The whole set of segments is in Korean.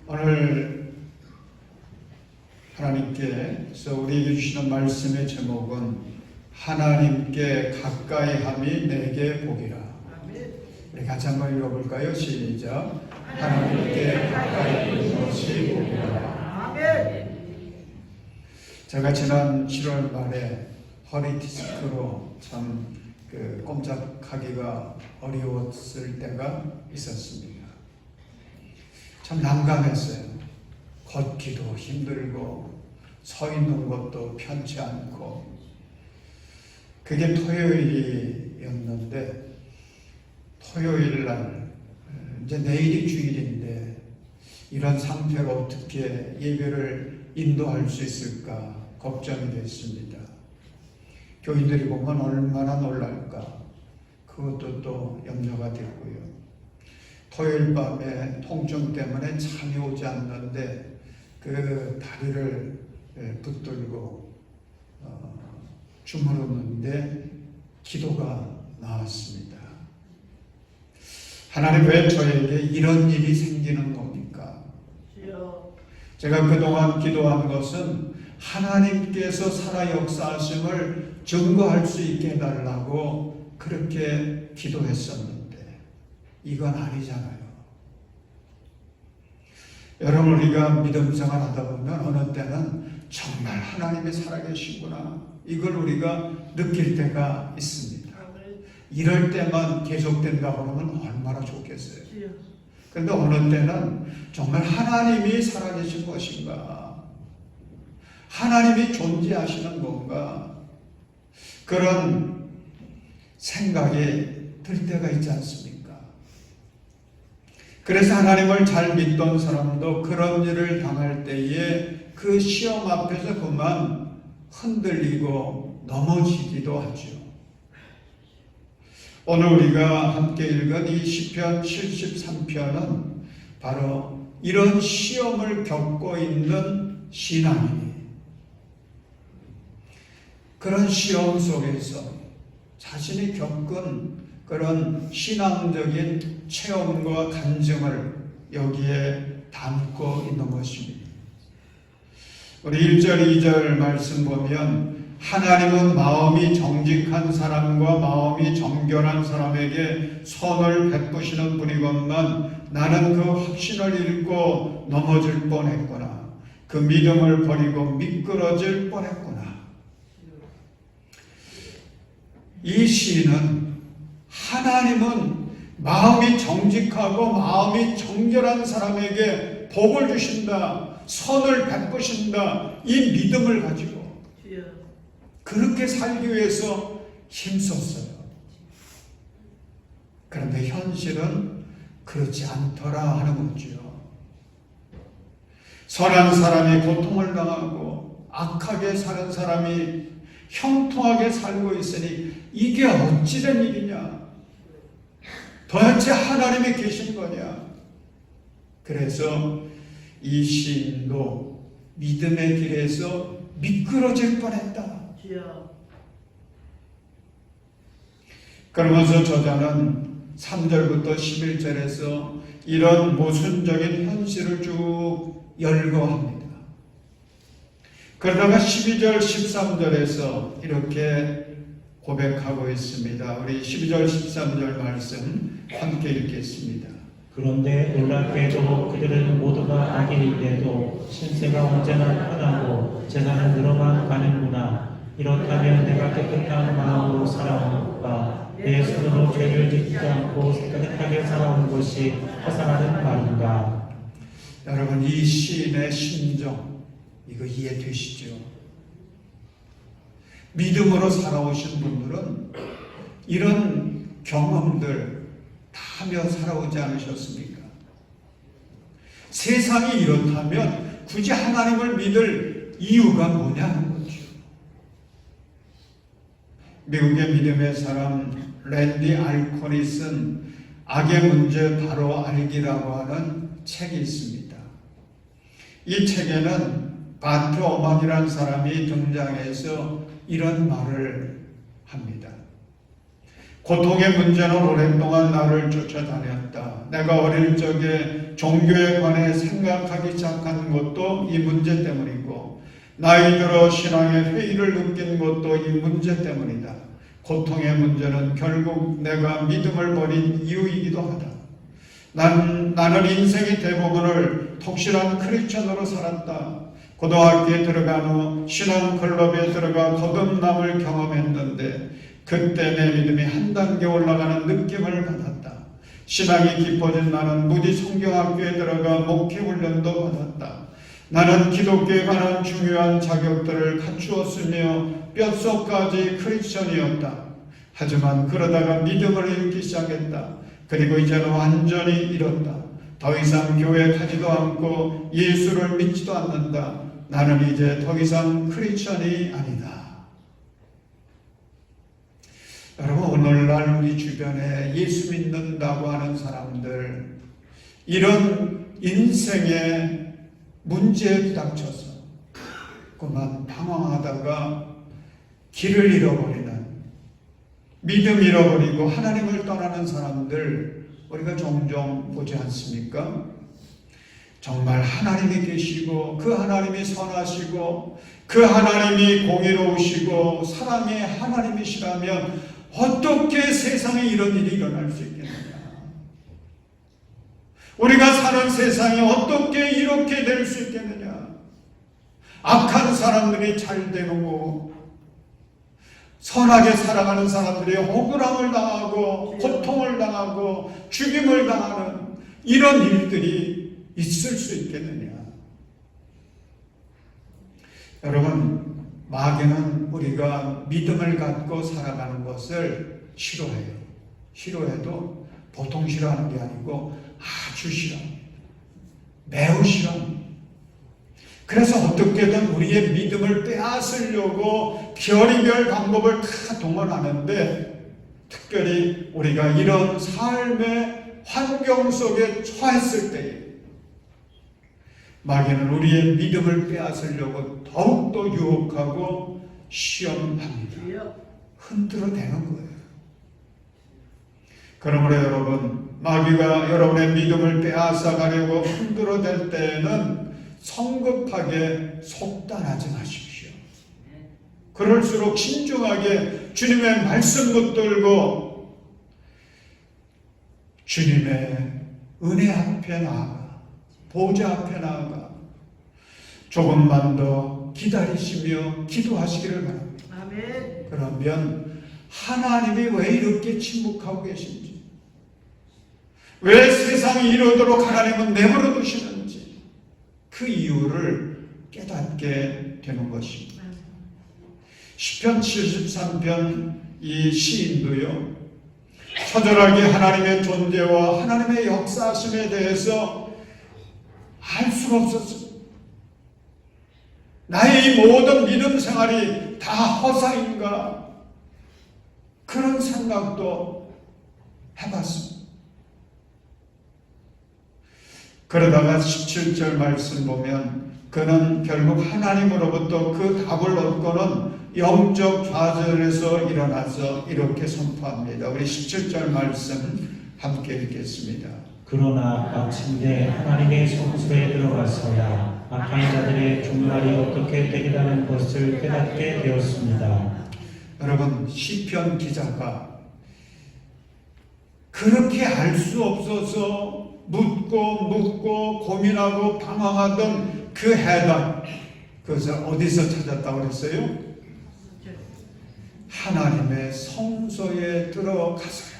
오늘 하나님께서 우리에게 주시는 말씀의 제목은 하나님께 가까이함이 내게 복이라. 우리 같이 한번 읽어볼까요? 시작. 하나님께 가까이 있는 것이 복이라. 제가 지난 7월 말에 허리 디스크로 참 꼼짝하기가 어려웠을 때가 있었습니다. 참 난감했어요. 걷기도 힘들고 서 있는 것도 편치 않고. 그게 토요일이었는데 토요일 날 이제 내일이 주일인데 이런 상태로 어떻게 예배를 인도할 수 있을까 걱정이 됐습니다. 교인들이 보면 얼마나 놀랄까 그것도 또 염려가 됐고요. 토요일 밤에 통증 때문에 잠이 오지 않는데 그 다리를 붙들고 주무르는데 기도가 나왔습니다. 하나님, 왜 저에게 이런 일이 생기는 겁니까? 제가 그동안 기도한 것은 하나님께서 살아 역사하심을 증거할 수 있게 해달라고 그렇게 기도했었는데 이건 아니잖아요. 여러분, 우리가 믿음 생활하다 보면 어느 때는 정말 하나님이 살아계시구나 이걸 우리가 느낄 때가 있습니다. 이럴 때만 계속된다고 하면 얼마나 좋겠어요. 그런데 어느 때는 정말 하나님이 살아계신 것인가, 하나님이 존재하시는 건가, 그런 생각이 들 때가 있지 않습니까? 그래서 하나님을 잘 믿던 사람도 그런 일을 당할 때에 그 시험 앞에서 그만 흔들리고 넘어지기도 하죠. 오늘 우리가 함께 읽은 이 시편 73편은 바로 이런 시험을 겪고 있는 신앙인이 그런 시험 속에서 자신이 겪은 그런 신앙적인 체험과 간증을 여기에 담고 있는 것입니다. 우리 1절, 2절 말씀 보면 하나님은 마음이 정직한 사람과 마음이 정결한 사람에게 선을 베푸시는 분이건만 나는 그 확신을 잃고 넘어질 뻔했구나. 그 믿음을 버리고 미끄러질 뻔했구나. 이 시인은 하나님은 마음이 정직하고 마음이 정결한 사람에게 복을 주신다, 선을 베푸신다, 이 믿음을 가지고 그렇게 살기 위해서 힘썼어요. 그런데 현실은 그렇지 않더라 하는 거죠. 선한 사람이 고통을 당하고 악하게 사는 사람이 형통하게 살고 있으니 이게 어찌된 일이냐? 도대체 하나님이 계신 거냐? 그래서 이 시인도 믿음의 길에서 미끄러질 뻔했다. 그러면서 저자는 3절부터 11절에서 이런 모순적인 현실을 쭉 열거합니다. 그러다가 12절, 13절에서 이렇게 고백하고 있습니다. 우리 12절, 13절 말씀 함께 읽겠습니다. 그런데 놀랍게도 그들은 모두가 악인인데도 신세가 언제나 편하고 재산은 늘어만 가는구나. 이렇다면 내가 깨끗한 마음으로 살아온가, 내 손으로 죄를 짓지 않고 깨끗하게 살아온 것이 허상하는 말인가. 여러분, 이 시인의 심정 이거 이해되시죠? 믿음으로 살아오신 분들은 이런 경험들 다 하며 살아오지 않으셨습니까? 세상이 이렇다면 굳이 하나님을 믿을 이유가 뭐냐는 거죠. 미국의 믿음의 사람 랜디 알콘이 쓴 악의 문제 바로 알기라고 하는 책이 있습니다. 이 책에는 바트 오만이라는 사람이 등장해서 이런 말을 합니다. 고통의 문제는 오랫동안 나를 쫓아다녔다. 내가 어릴 적에 종교에 관해 생각하기 시작한 것도 이 문제 때문이고, 나이 들어 신앙의 회의를 느낀 것도 이 문제 때문이다. 고통의 문제는 결국 내가 믿음을 버린 이유이기도 하다. 나는 인생의 대부분을 독실한 크리스천으로 살았다. 고등학교에 들어간 후 신앙 클럽에 들어가 거듭남을 경험했는데 그때 내 믿음이 한 단계 올라가는 느낌을 받았다. 신앙이 깊어진 나는 무디 성경학교에 들어가 목회 훈련도 받았다. 나는 기독교에 관한 중요한 자격들을 갖추었으며 뼛속까지 크리스천이었다. 하지만 그러다가 믿음을 잃기 시작했다. 그리고 이제는 완전히 잃었다. 더 이상 교회 가지도 않고 예수를 믿지도 않는다. 나는 이제 더 이상 크리스천이 아니다. 여러분, 오늘날 우리 주변에 예수 믿는다고 하는 사람들, 이런 인생의 문제에 부닥쳐서 그만 방황하다가 길을 잃어버리는, 믿음 잃어버리고 하나님을 떠나는 사람들 우리가 종종 보지 않습니까? 정말 하나님이 계시고 그 하나님이 선하시고 그 하나님이 공의로우시고 사랑의 하나님이시라면 어떻게 세상에 이런 일이 일어날 수 있겠느냐? 우리가 사는 세상이 어떻게 이렇게 될 수 있겠느냐? 악한 사람들이 잘 되고 선하게 살아가는 사람들이 억울함을 당하고 고통을 당하고 죽임을 당하는 이런 일들이 있을 수 있겠느냐? 여러분, 마귀는 우리가 믿음을 갖고 살아가는 것을 싫어해요. 싫어해도 보통 싫어하는 게 아니고 아주 싫어합니다. 매우 싫어합니다. 그래서 어떻게든 우리의 믿음을 빼앗으려고 별의별 방법을 다 동원하는데, 특별히 우리가 이런 삶의 환경 속에 처했을 때에 마귀는 우리의 믿음을 빼앗으려고 더욱더 유혹하고 시험합니다. 흔들어대는 거예요. 그러므로 여러분, 마귀가 여러분의 믿음을 빼앗아가려고 흔들어댈 때에는 성급하게 속단하지 마십시오. 그럴수록 신중하게 주님의 말씀 붙들고 주님의 은혜 앞에 나아가, 보좌 앞에 나아가 조금만 더 기다리시며 기도하시기를 바랍니다. 아멘. 그러면 하나님이 왜 이렇게 침묵하고 계신지, 왜 세상이 이러도록 하나님은 내버려 두시는지 그 이유를 깨닫게 되는 것입니다. 시편 73편 이 시인도요, 처절하게 하나님의 존재와 하나님의 역사하심에 대해서 알 수가 없었습니다. 나의 이 모든 믿음 생활이 다 허사인가, 그런 생각도 해봤습니다. 그러다가 17절 말씀 보면 그는 결국 하나님으로부터 그 답을 얻고는 영적 좌절에서 일어나서 이렇게 선포합니다. 우리 17절 말씀 함께 읽겠습니다. 그러나 마침내 하나님의 성소에 들어가서야 악한 자들의 종말이 어떻게 되리라는 것을 깨닫게 되었습니다. 여러분, 시편 기자가 그렇게 알 수 없어서 묻고 고민하고 방황하던 그 해답, 그것을 어디서 찾았다고 그랬어요? 하나님의 성소에 들어가서요.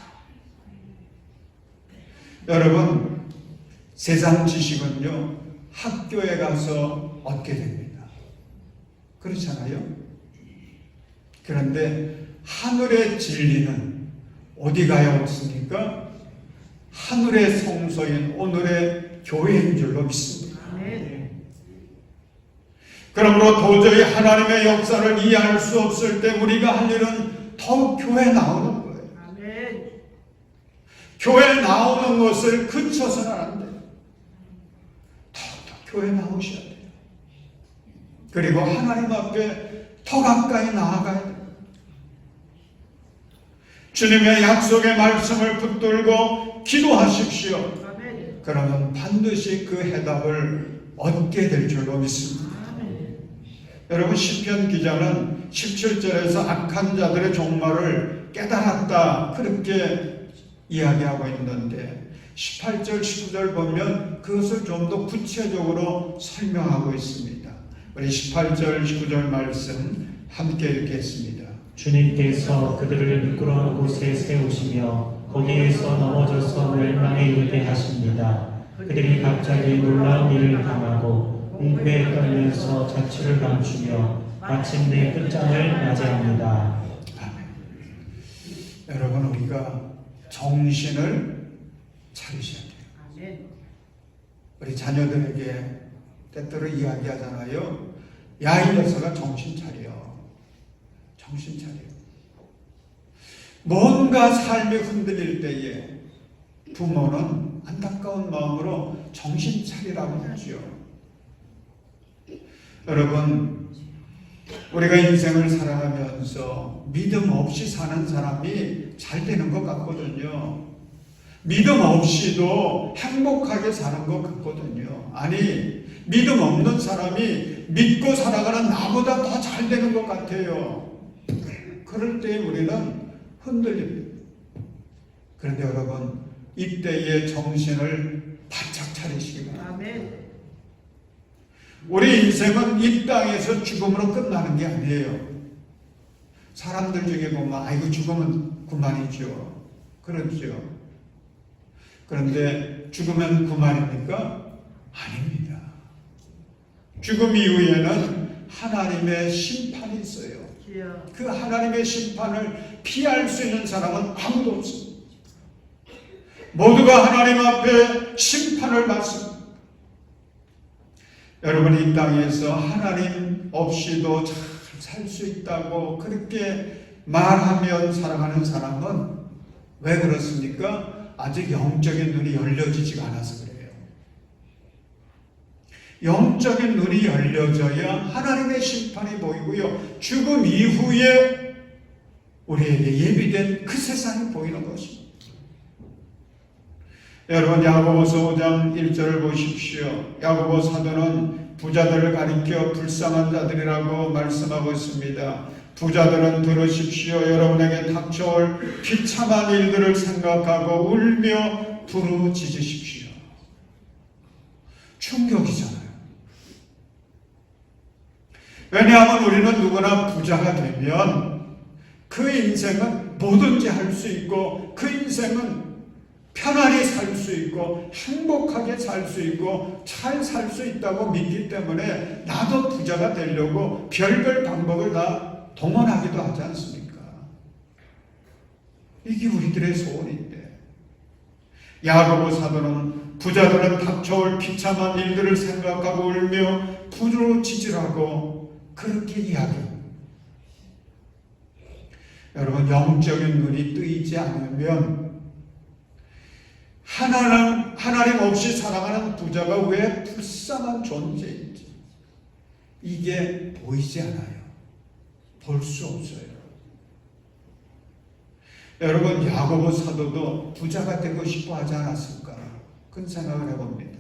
여러분, 세상 지식은요, 학교에 가서 얻게 됩니다. 그렇잖아요? 그런데 하늘의 진리는 어디 가야 얻습니까? 하늘의 성소인 오늘의 교회인 줄로 믿습니다. 그러므로 도저히 하나님의 역사를 이해할 수 없을 때 우리가 할 일은 더욱 교회에 나오는 거예요. 아멘. 교회에 나오는 것을 그쳐서는 안 돼요. 더욱더 교회에 나오셔야 돼요. 그리고 하나님 앞에 더 가까이 나아가야 돼요. 주님의 약속의 말씀을 붙들고 기도하십시오. 아멘. 그러면 반드시 그 해답을 얻게 될 줄로 믿습니다. 아멘. 여러분, 시편 기자는 17절에서 악한 자들의 종말을 깨달았다 그렇게 이야기하고 있는데 18절, 19절 보면 그것을 좀 더 구체적으로 설명하고 있습니다. 우리 18절, 19절 말씀 함께 읽겠습니다. 주님께서 그들을 미끄러운 곳에 세우시며 거기에서 넘어져서 멸망에 이르게 하십니다. 그들이 갑자기 놀라운 일을 당하고 공포에 떨면서 자취를 감추며 마침내 끝장을 맞이합니다. 아멘. 여러분, 우리가 정신을 차리셔야 돼요. 아멘. 우리 자녀들에게 때때로 이야기하잖아요. 야, 이 녀석아, 정신 차려. 정신 차려. 뭔가 삶이 흔들릴 때에 부모는 안타까운 마음으로 정신 차리라고 하죠. 여러분, 우리가 인생을 살아가면서 믿음 없이 사는 사람이 잘 되는 것 같거든요. 믿음 없이도 행복하게 사는 것 같거든요. 아니, 믿음 없는 사람이 믿고 살아가는 나보다 더 잘 되는 것 같아요. 그럴 때 우리는 흔들립니다. 그런데 여러분, 이때의 정신을 바짝 차리시기 바랍니다. 아멘. 우리 인생은 이 땅에서 죽음으로 끝나는 게 아니에요. 사람들 중에 보면 아이고 죽으면 그만이죠. 그렇죠. 그런데 죽으면 그만입니까? 아닙니다. 죽음 이후에는 하나님의 심판이 있어요. 주여. 그 하나님의 심판을 피할 수 있는 사람은 아무도 없습니다. 모두가 하나님 앞에 심판을 받습니다. 여러분, 이 땅에서 하나님 없이도 잘 살 수 있다고 그렇게 말하면 살아가는 사람은 왜 그렇습니까? 아직 영적인 눈이 열려지지가 않아서 그래요. 영적인 눈이 열려져야 하나님의 심판이 보이고요. 죽음 이후에 우리에게 예비된 그 세상이 보이는 것입니다. 여러분, 야고보서 5장 1절을 보십시오. 야고보 사도는 부자들을 가리켜 불쌍한 자들이라고 말씀하고 있습니다. 부자들은 들으십시오. 여러분에게 닥쳐올 비참한 일들을 생각하고 울며 부르짖으십시오. 충격이잖아요. 왜냐하면 우리는 누구나 부자가 되면 그 인생은 뭐든지 할 수 있고 그 인생은 편안히 살 수 있고 행복하게 살 수 있고 잘 살 수 있다고 믿기 때문에 나도 부자가 되려고 별별 방법을 다 동원하기도 하지 않습니까? 이게 우리들의 소원인데, 야고보 사도는 부자들은 닥쳐올 비참한 일들을 생각하고 울며 부르짖으라고 그렇게 이야기합니다. 여러분, 영적인 눈이 뜨이지 않으면 하나님 없이 살아가는 부자가 왜 불쌍한 존재인지 이게 보이지 않아요. 볼 수 없어요. 여러분, 야고보 사도도 부자가 되고 싶어 하지 않았을까? 그런 생각을 해봅니다.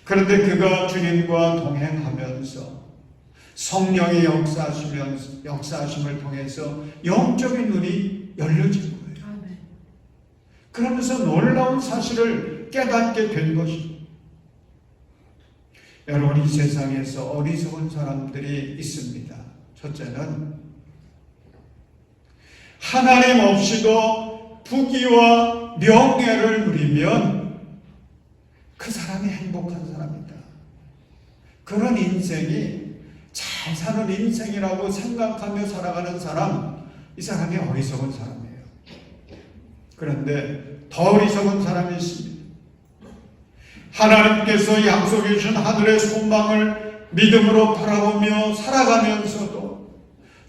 그런데 그가 주님과 동행하면서 성령의 역사하심을 통해서 영적인 눈이 열려진 거예요. 아멘. 그러면서 놀라운 사실을 깨닫게 된 것입니다. 여러분, 이 세상에서 어리석은 사람들이 있습니다. 첫째는 하나님 없이도 부귀와 명예를 누리면 그 사람이 행복한 사람이다. 그런 인생이 잘 사는 인생이라고 생각하며 살아가는 사람, 이 사람이 어리석은 사람이에요. 그런데 더 어리석은 사람이 있습니다. 하나님께서 약속해 주신 하늘의 소망을 믿음으로 바라보며 살아가면서도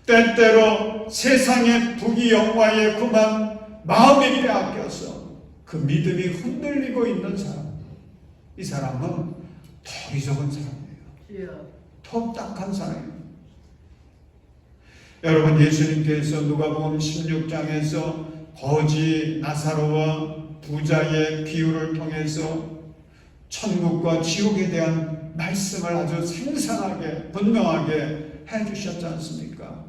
때때로 세상의 부귀 영화에 그만 마음이 빼앗겨서 그 믿음이 흔들리고 있는 사람, 이 사람은 더 어리석은 사람이에요. 주여. 더 딱한 사람입니다. 여러분, 예수님께서 누가복음 16장에서 거지 나사로와 부자의 비유를 통해서 천국과 지옥에 대한 말씀을 아주 생생하게 분명하게 해주셨지 않습니까?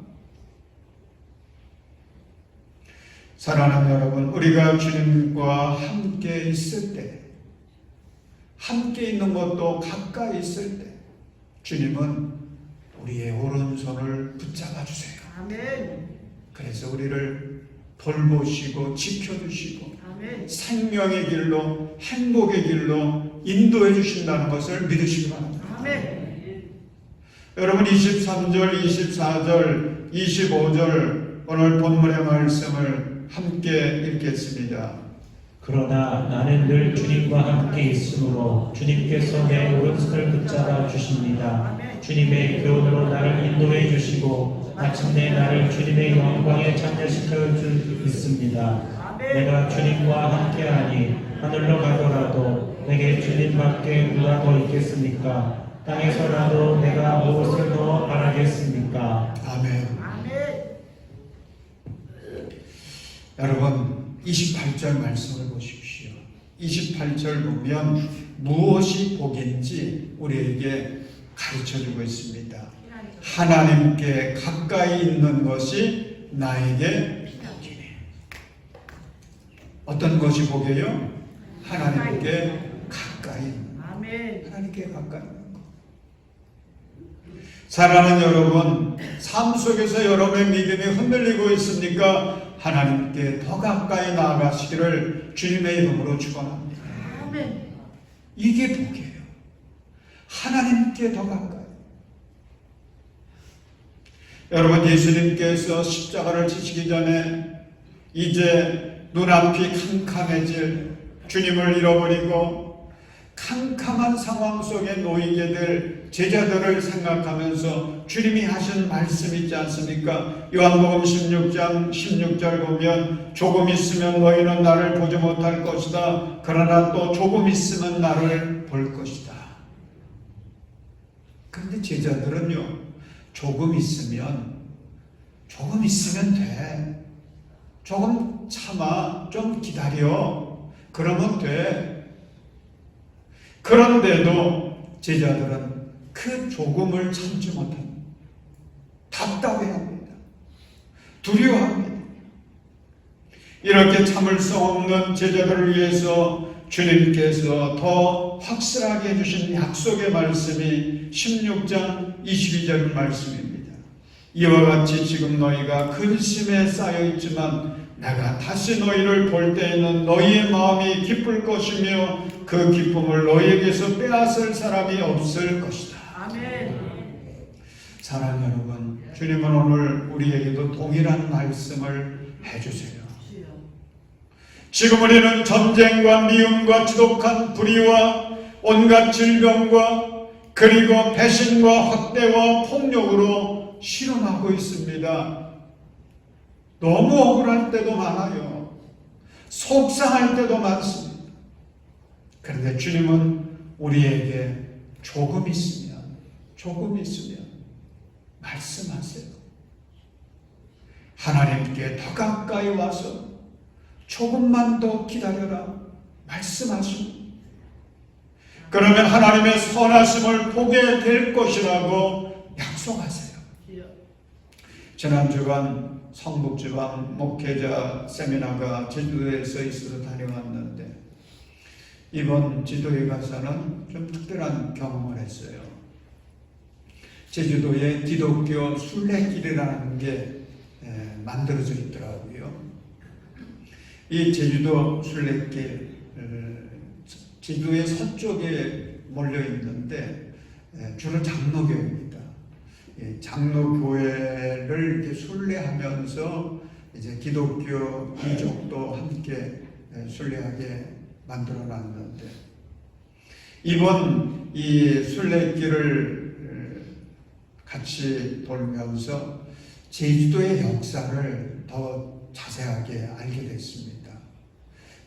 사랑하는 여러분, 우리가 주님과 함께 있을 때, 함께 있는 것도 가까이 있을 때 주님은 우리의 오른손을 붙잡아 주세요. 아멘. 그래서 우리를 돌보시고 지켜주시고 아멘. 생명의 길로, 행복의 길로 인도해 주신다는 것을 믿으시기 바랍니다. 아멘. 여러분, 23절, 24절, 25절 오늘 본문의 말씀을 함께 읽겠습니다. 그러나 나는 늘 주님과 함께 있으므로 주님께서 내 오른손을 붙잡아 주십니다. 주님의 교훈으로 나를 인도해 주시고 마침내 나를 주님의 영광에 참여시켜 주십니다. 내가 주님과 함께하니 하늘로 가더라도 내게 주님밖에 누가 더 있겠습니까? 땅에서라도 내가 무엇을 더 바라겠습니까? 아멘. 아멘. 여러분, 28절 말씀을 보십시오. 28절 보면 무엇이 복인지 우리에게 가르쳐주고 있습니다. 하나님께 가까이 있는 것이 나에게 복이네. 어떤 것이 복이에요? 하나님께 가까이 있는 것. 아멘. 하나님께 가까이 있는 것. 사랑하는 여러분, 삶 속에서 여러분의 믿음이 흔들리고 있습니까? 하나님께 더 가까이 나아가시기를 주님의 이름으로 축원합니다. 아멘. 이게 복이에요. 하나님께 더 가까이. 여러분, 예수님께서 십자가를 지시기 전에 이제 눈앞이 캄캄해질 주님을 잃어버리고 캄캄한 상황 속에 놓이게 될 제자들을 생각하면서 주님이 하신 말씀 있지 않습니까? 요한복음 16장 16절 보면 조금 있으면 너희는 나를 보지 못할 것이다. 그러나 또 조금 있으면 나를 볼 것이다. 그런데 제자들은요, 조금 있으면 돼. 조금 참아, 좀 기다려. 그러면 돼. 그런데도 제자들은 그 조금을 참지 못합니다. 답답해합니다. 두려워합니다. 이렇게 참을 수 없는 제자들을 위해서 주님께서 더 확실하게 해주신 약속의 말씀이 16장 22절 말씀입니다. 이와 같이 지금 너희가 근심에 쌓여 있지만 내가 다시 너희를 볼 때에는 너희의 마음이 기쁠 것이며 그 기쁨을 너희에게서 빼앗을 사람이 없을 것이다. 아멘. 사랑하는 여러분, 주님은 오늘 우리에게도 동일한 말씀을 해주세요. 지금 우리는 전쟁과 미움과 지독한 불의와 온갖 질병과 그리고 배신과 학대와 폭력으로 실험하고 있습니다. 너무 억울할 때도 많아요. 속상할 때도 많습니다. 그런데 주님은 우리에게 조금 있으면 말씀하세요. 하나님께 더 가까이 와서 조금만 더 기다려라 말씀하십니다. 그러면 하나님의 선하심을 보게 될 것이라고 약속하세요. 지난 주간 성북지방 목회자 세미나가 제주도에서 있어서 다녀왔는데 이번 지도에 가서는 좀 특별한 경험을 했어요. 제주도에 기독교 순례길이라는 게 만들어져 있더라고요. 이 제주도 순례길, 제주도의 서쪽에 몰려 있는데 주로 장로교회입니다. 장로교회를 이렇게 순례하면서 이제 기독교 귀족도 함께 순례하게 만들어 놨는데 이번 이 순례길을 같이 돌면서 제주도의 역사를 더 자세하게 알게 됐습니다.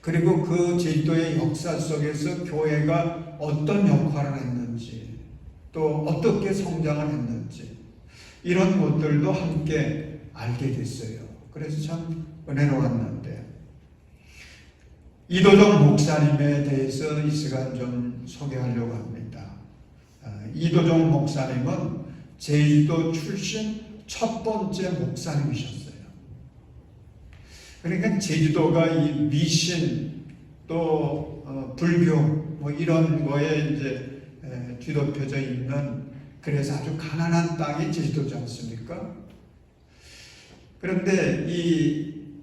그리고 그 제주도의 역사 속에서 교회가 어떤 역할을 했는지 또 어떻게 성장을 했는지 이런 것들도 함께 알게 됐어요. 그래서 참 은혜로웠는데, 이도종 목사님에 대해서 이 시간 좀 소개하려고 합니다. 이도종 목사님은 제주도 출신 첫 번째 목사님이셨어요. 그러니까 제주도가 이 미신 또 불교 뭐 이런 거에 이제 뒤덮여져 있는, 그래서 아주 가난한 땅이 제주도지 않습니까? 그런데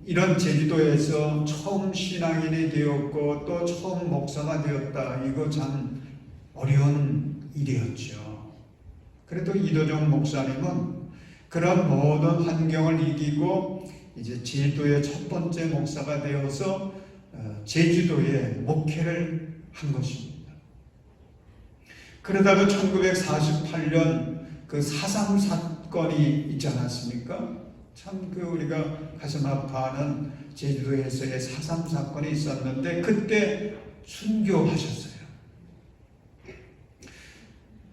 이런 제주도에서 처음 신앙인이 되었고 또 처음 목사가 되었다. 이거 참 어려운 일이었죠. 그래도 이도종 목사님은 그런 모든 환경을 이기고 이제 제주도의 첫 번째 목사가 되어서 제주도에 목회를 한 것입니다. 그러다가 1948년 그 4.3 사건이 있지 않았습니까? 참 우리가 가슴 아파하는 제주도에서의 4.3 사건이 있었는데 그때 순교하셨어요.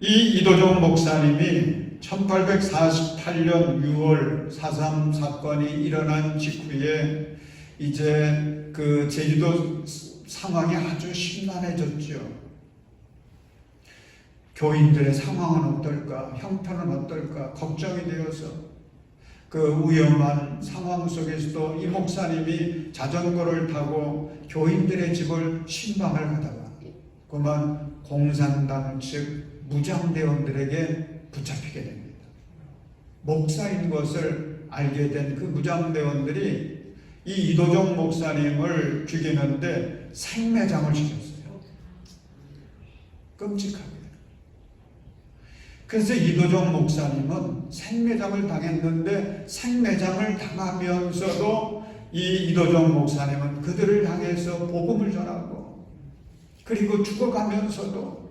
이 이도종 목사님이 1848년 6월 4.3 사건이 일어난 직후에 이제 그 제주도 상황이 아주 심란해졌죠. 교인들의 상황은 어떨까, 형편은 어떨까 걱정이 되어서 그 위험한 상황 속에서도 이 목사님이 자전거를 타고 교인들의 집을 신방을 가다가 그만 공산당 측 무장대원들에게 붙잡히게 됩니다. 목사인 것을 알게 된 그 무장대원들이 이 이도종 목사님을 죽이는데 생매장을 시켰어요. 끔찍하게. 그래서 이도종 목사님은 생매장을 당했는데 생매장을 당하면서도 이 이도종 목사님은 그들을 향해서 복음을 전하고 그리고 죽어가면서도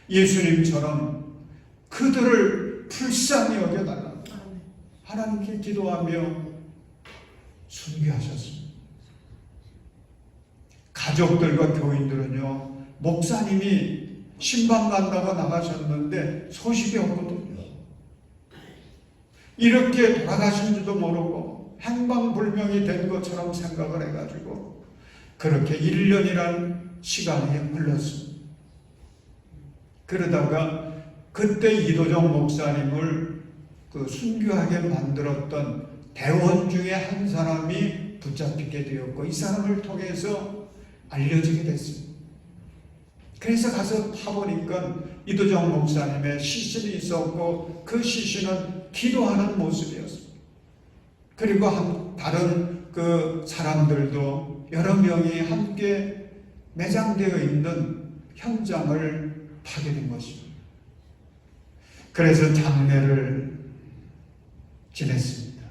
예수님처럼 그들을 불쌍히 여겨달라고 하나님께 기도하며 순교하셨습니다. 가족들과 교인들은요, 목사님이 신방 간다고 나가셨는데 소식이 없거든요. 이렇게 돌아가신지도 모르고 행방불명이 된 것처럼 생각을 해가지고 그렇게 1년이란 시간이 흘렀습니다. 그러다가 그때 이도종 목사님을 그 순교하게 만들었던 대원 중에 한 사람이 붙잡히게 되었고 이 사람을 통해서 알려지게 됐습니다. 그래서 가서 파보니까 이도종 목사님의 시신이 있었고 그 시신은 기도하는 모습이었습니다. 그리고 다른 그 사람들도 여러 명이 함께 매장되어 있는 현장을 파게 된 것입니다. 그래서 장례를 지냈습니다.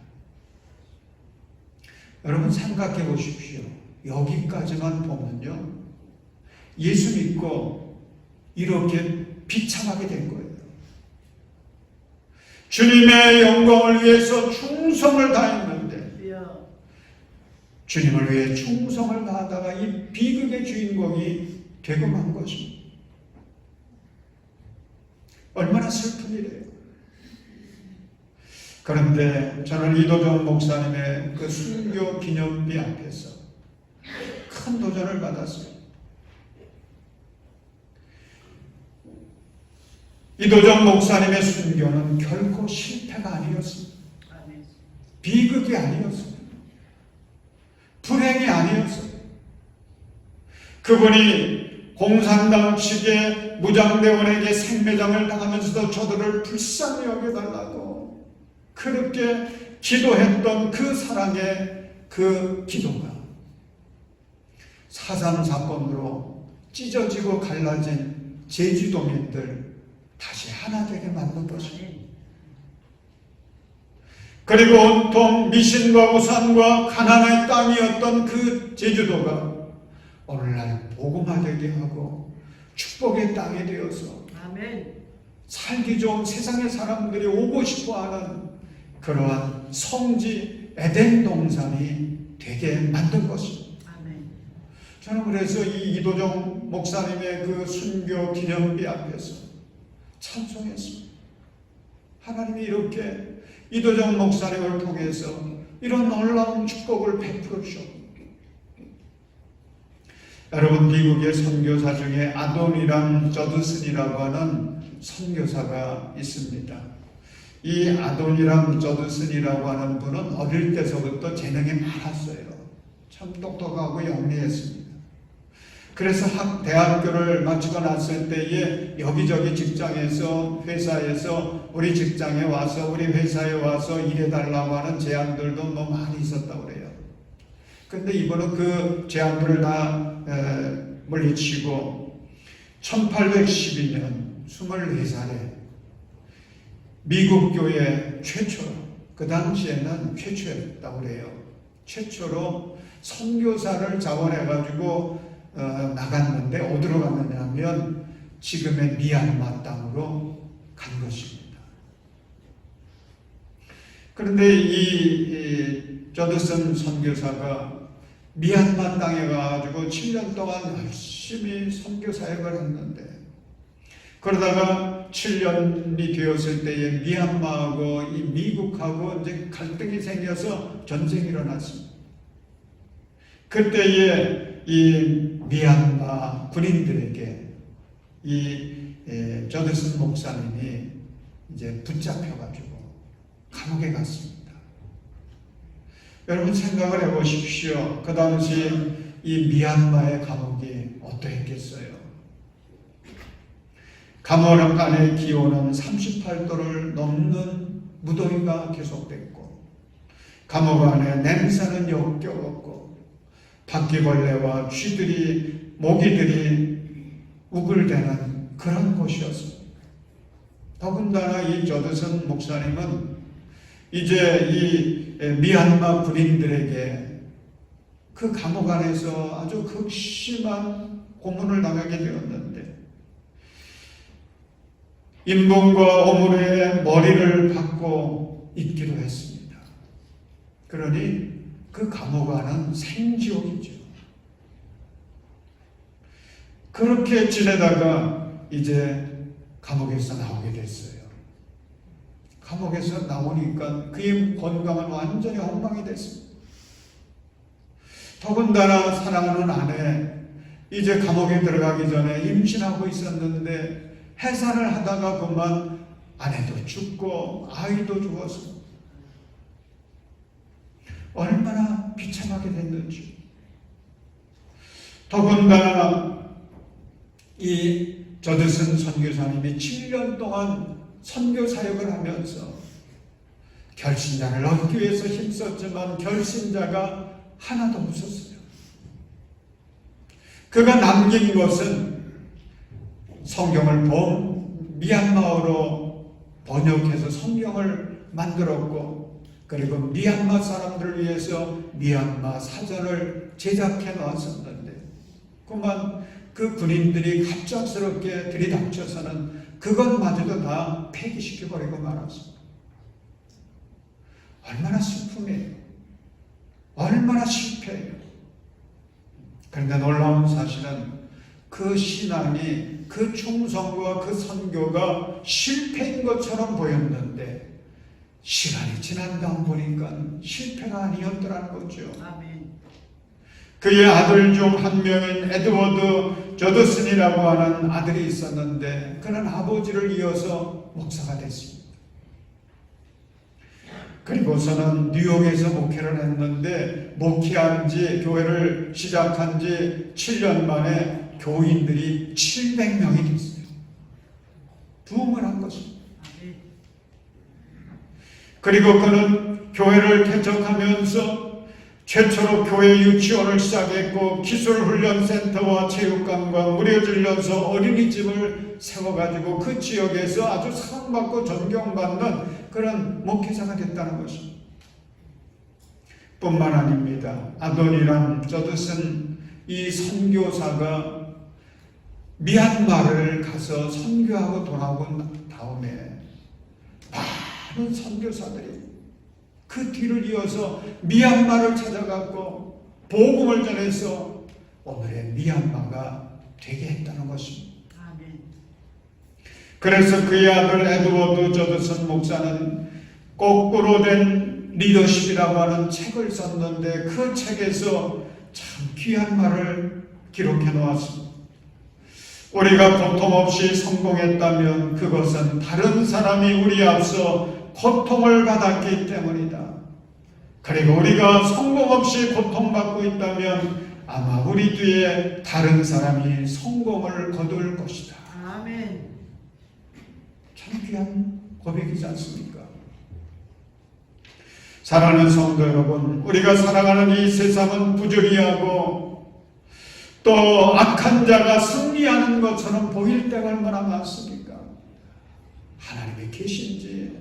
여러분 생각해 보십시오. 여기까지만 보면요, 예수 믿고 이렇게 비참하게 된 거예요. 주님의 영광을 위해서 충성을 다했는데 주님을 위해 충성을 다하다가 이 비극의 주인공이 되고 만 것입니다. 얼마나 슬픈 일이에요. 그런데 저는 이도종 목사님의 그 순교 기념비 앞에서 큰 도전을 받았어요. 이도종 목사님의 순교는 결코 실패가 아니었습니다. 비극이 아니었습니다. 불행이 아니었어요. 그분이 공산당 측의 무장대원에게 생매장을 당하면서도 저들을 불쌍히 여겨달라고 그렇게 기도했던 그 사랑의 그 기도가 4.3 사건으로 찢어지고 갈라진 제주도민들 다시 하나 되게 만든 것입니다. 그리고 온통 미신과 우상과 가난의 땅이었던 그 제주도가 오늘날 복음화되게 하고 축복의 땅이 되어서 살기 좋은 세상의 사람들이 오고 싶어하는 그러한 성지 에덴 동산이 되게 만든 것입니다. 저는 그래서 이 이도종 목사님의 그 순교 기념비 앞에서 찬송했습니다. 하나님이 이렇게 이도정 목사님을 통해서 이런 놀라운 축복을 베풀어 주셨고, 여러분, 미국의 선교사 중에 아돈이람 저드슨이라고 하는 선교사가 있습니다. 이 아돈이람 저드슨이라고 하는 분은 어릴 때서부터 재능이 많았어요. 참 똑똑하고 영리했습니다. 그래서 대학교를 마치고 났을 때에 여기저기 직장에서, 회사에서 우리 직장에 와서, 우리 회사에 와서 일해달라고 하는 제안들도 뭐 많이 있었다고 그래요. 근데 이분은 그 제안들을 다 물리치고 1812년 24살에 미국 교회 최초로, 그 당시에는 최초였다고 그래요. 최초로 선교사를 자원해가지고 나갔는데 어디로 갔느냐 하면 지금의 미얀마 땅으로 간 것입니다. 그런데 이 저드슨 선교사가 미얀마 땅에 가가지고 7년 동안 열심히 선교 사역을 했는데, 그러다가 7년이 되었을 때에 미얀마하고 이 미국하고 이제 갈등이 생겨서 전쟁이 일어났습니다. 그때에 이 미얀마 군인들에게 이 저드슨 목사님이 이제 붙잡혀가지고 감옥에 갔습니다. 여러분 생각을 해보십시오. 그 당시 이 미얀마의 감옥이 어떠했겠어요? 감옥 안의 기온은 38도를 넘는 무더위가 계속됐고, 감옥 안에 냄새는 역겨웠고, 바퀴벌레와 쥐들이, 모기들이 우글대는 그런 곳이었습니다. 더군다나 이 저드슨 목사님은 이제 이 미얀마 군인들에게 그 감옥 안에서 아주 극심한 고문을 당하게 되었는데, 인봉과 오물의 머리를 받고 있기도 했습니다. 그러니 그 감옥 안은 생지옥이죠. 그렇게 지내다가 이제 감옥에서 나오게 됐어요. 감옥에서 나오니까 그의 건강은 완전히 엉망이 됐습니다. 더군다나 사랑하는 아내, 이제 감옥에 들어가기 전에 임신하고 있었는데 해산을 하다가 그만 아내도 죽고 아이도 죽어서 얼마나 비참하게 됐는지. 더군다나 이 저드슨 선교사님이 7년 동안 선교 사역을 하면서 결신자를 얻기 위해서 힘썼지만 결신자가 하나도 없었어요. 그가 남긴 것은 성경을 미얀마어로 번역해서 성경을 만들었고, 그리고 미얀마 사람들을 위해서 미얀마 사전을 제작해 놨었는데, 그만 그 군인들이 갑작스럽게 들이닥쳐서는 그것마저도 다 폐기시켜버리고 말았습니다. 얼마나 슬픔이에요. 얼마나 실패해요. 그런데 놀라운 사실은 그 신앙이, 그 충성과 그 선교가 실패인 것처럼 보였는데 시간이 지난 다음 보니까 실패가 아니었더라는 거죠. 아멘. 그의 아들 중 한 명인 에드워드 저드슨이라고 하는 아들이 있었는데, 그는 아버지를 이어서 목사가 됐습니다. 그리고서는 뉴욕에서 목회를 했는데, 목회한 지, 교회를 시작한 지 7년 만에 교인들이 700명이 됐어요. 부흥을 한 것입니다. 그리고 그는 교회를 개척하면서 최초로 교회 유치원을 시작했고, 기술훈련센터와 체육관과 무료진료소, 어린이집을 세워가지고 그 지역에서 아주 사랑받고 존경받는 그런 목회자가 됐다는 것입니다. 뿐만 아닙니다. 아돈이람 저드슨 이 선교사가 미얀마를 가서 선교하고 돌아온 다음에 많은 선교사들이 그 뒤를 이어서 미얀마를 찾아갔고 복음을 전해서 오늘의 미얀마가 되게 했다는 것입니다. 아멘. 그래서 그의 아들 에드워드 저드슨 목사는 거꾸로 된 리더십이라고 하는 책을 썼는데 그 책에서 참 귀한 말을 기록해 놓았습니다. 우리가 고통 없이 성공했다면 그것은 다른 사람이 우리 앞서 고통을 받았기 때문이다. 그리고 우리가 성공 없이 고통받고 있다면 아마 우리 뒤에 다른 사람이 성공을 거둘 것이다. 아멘. 참 귀한 고백이지 않습니까? 사랑하는 성도 여러분, 우리가 살아가는 이 세상은 부조리하고 또 악한 자가 승리하는 것처럼 보일 때가 얼마나 많습니까? 하나님이 계신지,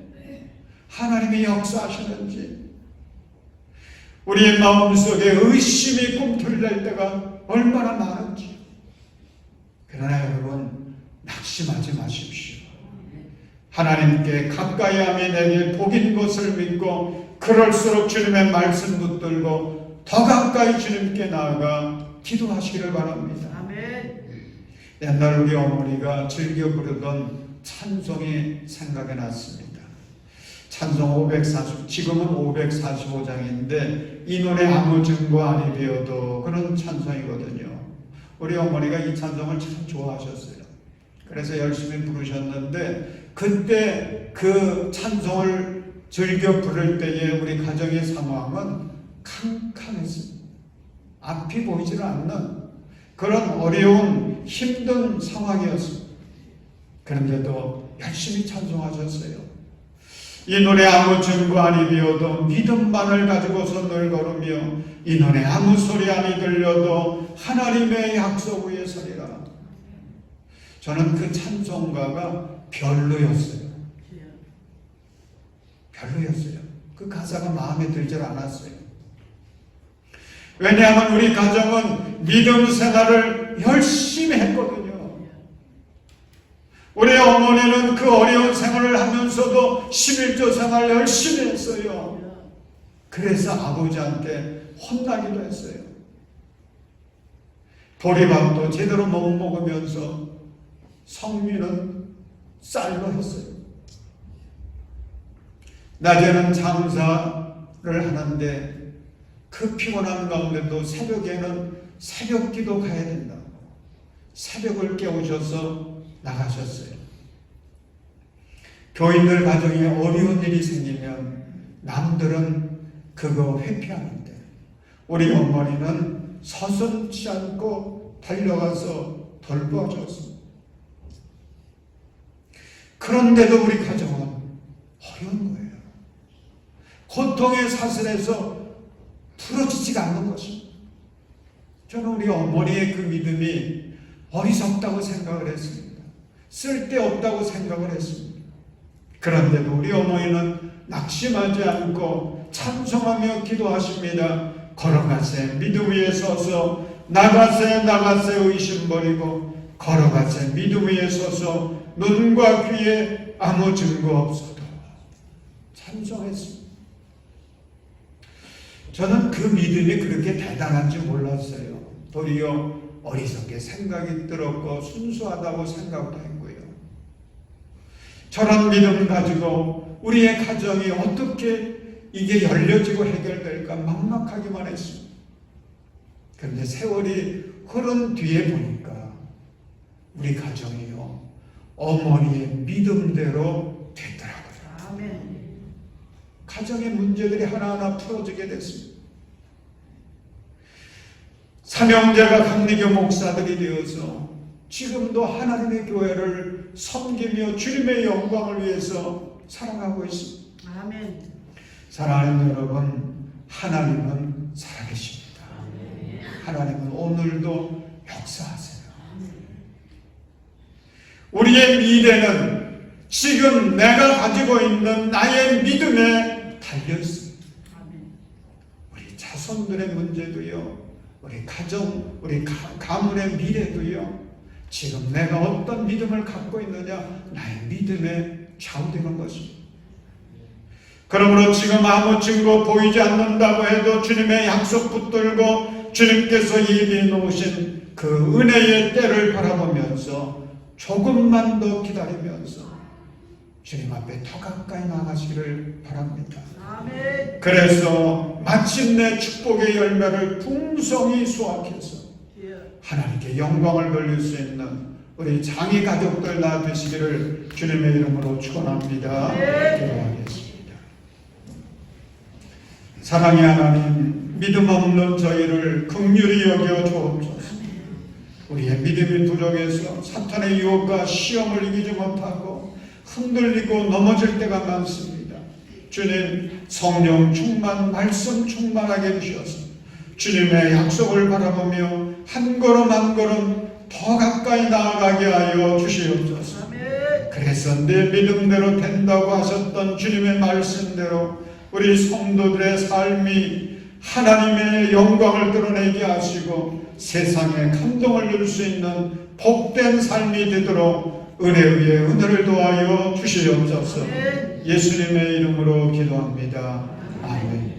하나님이 역사하시는지, 우리의 마음속에 의심이 꿈틀댈 때가 얼마나 많은지. 그러나 여러분, 낙심하지 마십시오. 하나님께 가까이 함이 내게 복인 것을 믿고 그럴수록 주님의 말씀 붙들고 더 가까이 주님께 나아가 기도하시기를 바랍니다. 아멘. 옛날 우리 어머니가 즐겨 부르던 찬송이 생각이 났습니다. 찬송 540, 지금은 545장인데 이 노래 아무 증거 아니 되어도 그런 찬송이거든요. 우리 어머니가 이 찬송을 참 좋아하셨어요. 그래서 열심히 부르셨는데 그때 그 찬송을 즐겨 부를 때에 우리 가정의 상황은 캄캄했습니다. 앞이 보이지 않는 그런 어려운 힘든 상황이었습니다. 그런데도 열심히 찬송하셨어요. 이 노래 아무 증거 아니 되어도 믿음만을 가지고서 늘 걸으며 이 노래 아무 소리 아니 들려도 하나님의 약속 위에 서리라. 저는 그 찬송가가 별로였어요. 별로였어요. 그 가사가 마음에 들질 않았어요. 왜냐하면 우리 가정은 믿음 생활을 열심히 했거든요. 우리 어머니는 그 어려운 생활을 하면서도 11조 생활 열심히 했어요. 그래서 아버지한테 혼나기도 했어요. 보리밥도 제대로 못 먹으면서 성미는 쌀로 했어요. 낮에는 장사를 하는데 그 피곤한 가운데도 새벽에는 새벽 기도 가야 된다. 새벽을 깨우셔서 나가셨어요. 교인들 가정에 어려운 일이 생기면 남들은 그거 회피하는데 우리 어머니는 서슴지 않고 달려가서 돌봐줬습니다. 그런데도 우리 가정은 어려운 거예요. 고통의 사슬에서 풀어지지가 않는 것입니다. 저는 우리 어머니의 그 믿음이 어리석다고 생각을 했습니다. 쓸데없다고 생각을 했습니다. 그런데도 우리 어머니는 낙심하지 않고 찬송하며 기도하십니다. 걸어가세 믿음 위에 서서 나가세 의심 버리고 걸어가세 믿음 위에 서서 눈과 귀에 아무 증거 없어도 찬송했습니다. 저는 그 믿음이 그렇게 대단한지 몰랐어요. 도리어 어리석게 생각이 들었고 순수하다고 생각도 했고요. 저런 믿음 가지고 우리의 가정이 어떻게 이게 열려지고 해결될까 막막하기만 했습니다. 그런데 세월이 흐른 뒤에 보니까 우리 가정이요 어머니의 믿음대로 되더라고요. 아멘. 가정의 문제들이 하나하나 풀어지게 됐습니다. 삼형제가 강리교 목사들이 되어서 지금도 하나님의 교회를 섬기며 주님의 영광을 위해서 살아가고 있습니다. 아멘. 사랑하는 여러분, 하나님은 살아계십니다. 하나님은 오늘도 역사하세요. 우리의 미래는 지금 내가 가지고 있는 나의 믿음에 달려 있습니다. 우리 자손들의 문제도요, 우리 가정, 우리 가문의 미래도요, 지금 내가 어떤 믿음을 갖고 있느냐, 나의 믿음에 좌우되는 것입니다. 그러므로 지금 아무 증거 보이지 않는다고 해도 주님의 약속 붙들고 주님께서 예비해 놓으신 그 은혜의 때를 바라보면서 조금만 더 기다리면서 주님 앞에 더 가까이 나가시기를 바랍니다. 아멘. 그래서 마침내 축복의 열매를 풍성히 수확해서 예. 하나님께 영광을 돌릴 수 있는 우리 장이 가족들 다 되시기를 주님의 이름으로 축원합니다. 기도하겠습니다. 사랑의 하나님, 믿음 없는 저희를 긍휼히 여겨 주옵소서. 우리의 믿음이 부족해서 사탄의 유혹과 시험을 이기지 못하고 흔들리고 넘어질 때가 많습니다. 주님, 성령 충만, 말씀 충만하게 해주셔서 주님의 약속을 바라보며 한 걸음 한 걸음 더 가까이 나아가게 하여 주시옵소서. 아멘. 그래서 내 믿음대로 된다고 하셨던 주님의 말씀대로 우리 성도들의 삶이 하나님의 영광을 드러내게 하시고 세상에 감동을 줄 수 있는 복된 삶이 되도록 은혜 위에 은혜를 더하여 주시옵소서. 예수님의 이름으로 기도합니다. 아멘.